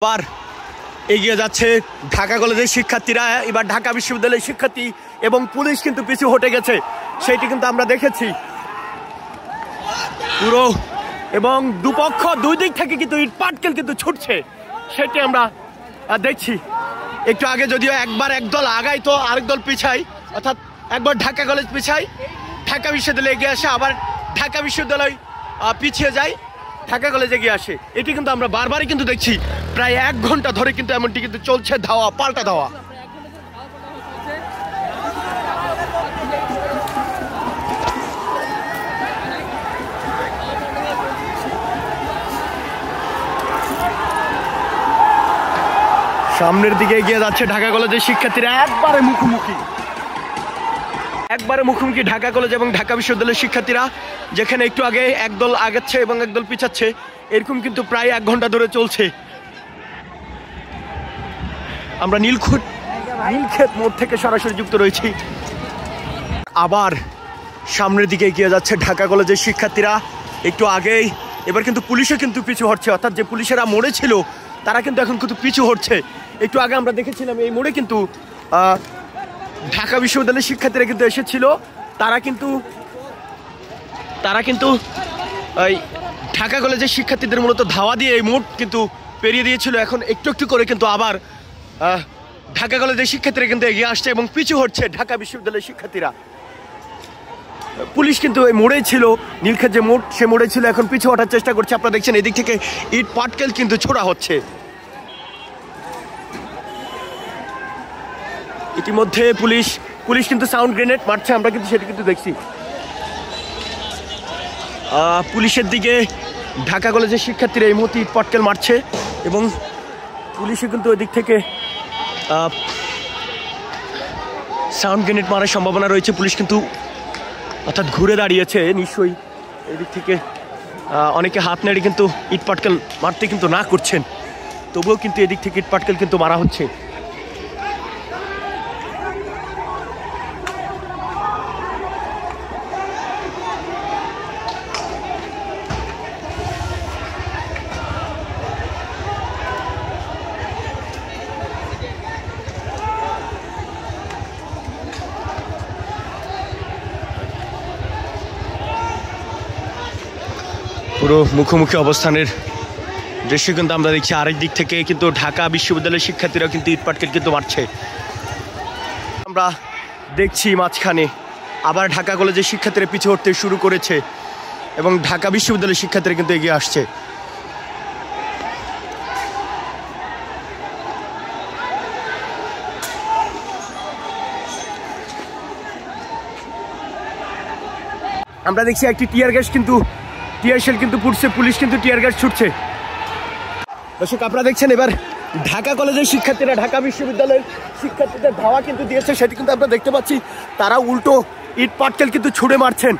আবার এগিয়ে যাচ্ছে ঢাকা কলেজের শিক্ষার্থীরা। এবার ঢাকা বিশ্ববিদ্যালয়ের শিক্ষার্থী এবং পুলিশ কিন্তু পিছু হটে গেছে, সেটি কিন্তু আমরা দেখেছি পুরো। এবং দুপক্ষ দুই দিক থেকে কিন্তু ইট পাটকেল কিন্তু ছুটছে, সেটি আমরা দেখছি। একটু আগে যদিও একবার একদল আগাই তো আরেক দল পিছাই, অর্থাৎ একবার ঢাকা কলেজ পিছাই, ঢাকা বিশ্ববিদ্যালয়ে এগিয়ে আসে, আবার ঢাকা বিশ্ববিদ্যালয় পিছিয়ে যায়, ঢাকা কলেজে এগিয়ে আসে। এটি কিন্তু আমরা বারবারই কিন্তু দেখছি, প্রায় 1 ঘন্টা ধরে কিন্তু এমনটি কিন্তু চলছে, ধাওয়া পাল্টা ধাওয়া। সামনের দিকে এগিয়ে যাচ্ছে ঢাকা কলেজের শিক্ষার্থীরা, একবারে মুখোমুখি ঢাকা কলেজ এবং ঢাকা বিশ্ববিদ্যালয়ের শিক্ষার্থীরা, যেখানে একটু আগে একদল আগাচ্ছে এবং একদল পিছাচ্ছে, এরকম কিন্তু প্রায় 1 ঘন্টা ধরে চলছে। আমরা নীলক্ষেত মোড় থেকে সরাসরি যুক্ত রয়েছি। আবার সামনের দিকে এগিয়ে যাচ্ছে ঢাকা কলেজের শিক্ষার্থীরা, একটু আগেই। এবার কিন্তু পুলিশও কিন্তু পিছু হটছে, অর্থাৎ যে পুলিশেরা মোড়ে ছিল তারা কিন্তু এখন কিন্তু পিছু হটছে। একটু আগে আমরা দেখেছিলাম এই মোড়ে কিন্তু ঢাকা বিশ্ববিদ্যালয়ের শিক্ষার্থীরা কিন্তু এসেছিল, তারা কিন্তু এই ঢাকা কলেজের শিক্ষার্থীদের মূলত ধাওয়া দিয়ে এই মোড় কিন্তু পেরিয়ে দিয়েছিল। এখন একটু একটু করে কিন্তু আবার ঢাকা কলেজের শিক্ষার্থীরা কিন্তু এগিয়ে আসছে এবং পিছু হচ্ছে ঢাকা বিশ্ববিদ্যালয়ের শিক্ষার্থীরা। পুলিশ কিন্তু এই মোড়েই ছিল, নীলক্ষেত যে মোড় সে মোড়ে ছিল, এখন পিছু হটার চেষ্টা করছে। আপনারা দেখছেন এদিক থেকে ইট পাটকেল কিন্তু ছোড়া হচ্ছে। ইতিমধ্যে পুলিশ কিন্তু সাউন্ড গ্রেনেড মারছে, আমরা কিন্তু সেটা কিন্তু দেখছি। পুলিশের দিকে ঢাকা কলেজের শিক্ষার্থীরা এই মুহূর্তে ইট পাটকেল মারছে এবং পুলিশও কিন্তু ওই দিক থেকে সাউন্ড গ্রেনেড মারার সম্ভাবনা রয়েছে। পুলিশ কিন্তু অর্থাৎ ঘুরে দাঁড়িয়েছে, নিশ্চয়ই এদিক থেকে অনেকে হাত নেড়ে কিন্তু ইট পাটকেল মারতে কিন্তু না করছেন, তবুও কিন্তু এদিক থেকে ইট পাটকেল কিন্তু মারা হচ্ছে। পুরো মুখোমুখি অবস্থানের দৃশ্য কিন্তু আমরা দেখছি। আরেক দিক থেকে কিন্তু ঢাকা বিশ্ববিদ্যালয়ের শিক্ষার্থীরা কিন্তু ইট পাটকেল কিন্তু মারছে। আমরা দেখছি মাঝখানে আবার ঢাকা কলেজের শিক্ষার্থীরা পিছু হটতে শুরু করেছে এবং ঢাকা বিশ্ববিদ্যালয়ের শিক্ষার্থীরা কিন্তু এগিয়ে আসছে। আমরা দেখছি একটি টিয়ার শেল কিন্তু ফুটছে, পুলিশ কিন্তু টিয়ার গ্যাস ছুটছে। দর্শক আপনারা দেখছেন এবার ঢাকা কলেজের শিক্ষার্থীরা ঢাকা বিশ্ববিদ্যালয়ের শিক্ষার্থীদের ধাওয়া কিন্তু দিয়েছে, সেটি কিন্তু আমরা দেখতে পাচ্ছি। তারা উল্টো ইট পাটকেল কিন্তু ছুড়ে মারছেন।